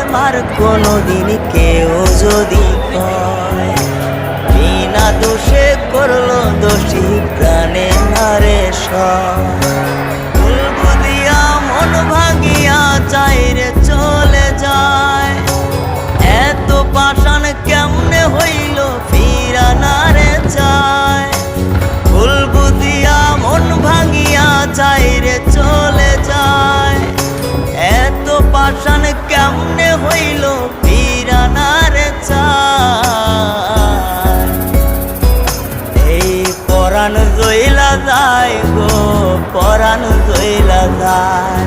আমার কোনোদিন কেউ যদি কয় বিনা দোষে করলো দোষী প্রাণে নারে বুলবুদিয়া মন ভাঙিয়া চাইরে চলে যায়। এত পাষাণ কেমনে হইল ফিরা নারে চায়। বুলবুদিয়া মন ভাঙিয়া চাইরে চলে যায়। এত পাষাণ কেমনে হইল ফিরা নারে চায়। এই পরাণ জইলা যায় গো, পরাণ জইলা যায়।